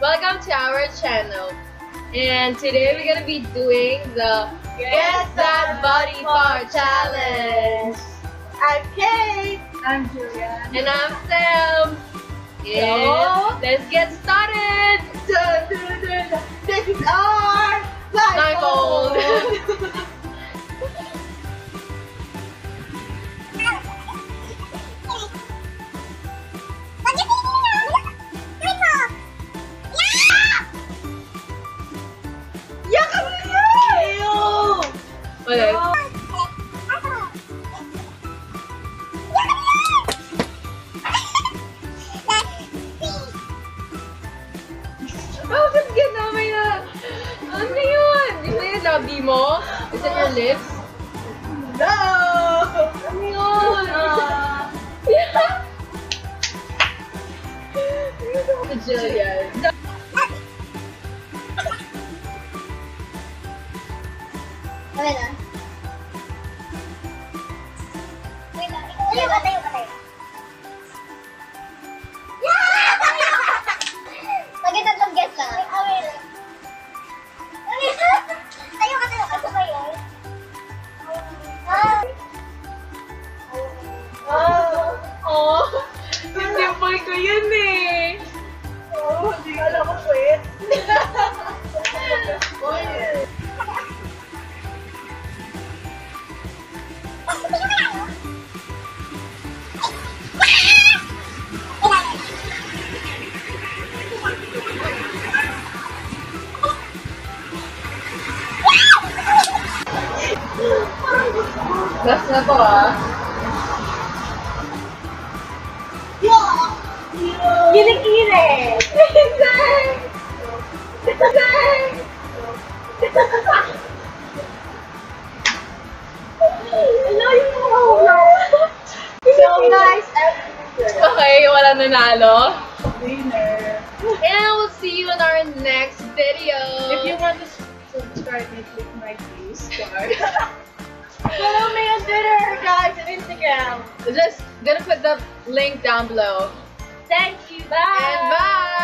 Welcome to our channel. And today we're gonna be doing the Guess That Body Part Challenge. I'm Kate. I'm Julia. And I'm Sam. And let's get started. This is our blindfold. Okay. Bakit ginamay na? Ano yun? Di ba yung labi mo? Is it your lips? No! Ano yun? Si Jillian. Okay na. Tayo ka, tayo ka, tayo. Lagi tatlong guess lang. Tayo ka, tayo ka. Sabay yun. Oh, simple ko yun eh. Oh, hindi ka alam ko sweet. Last na to ah. Kilikili! So guys, Okay, wala nanalo. winner. And we'll see you in our next video. If you want to subscribe me, click my face card. Follow me on Twitter, guys, and Instagram. Just gonna put the link down below. Thank you. Bye. And bye!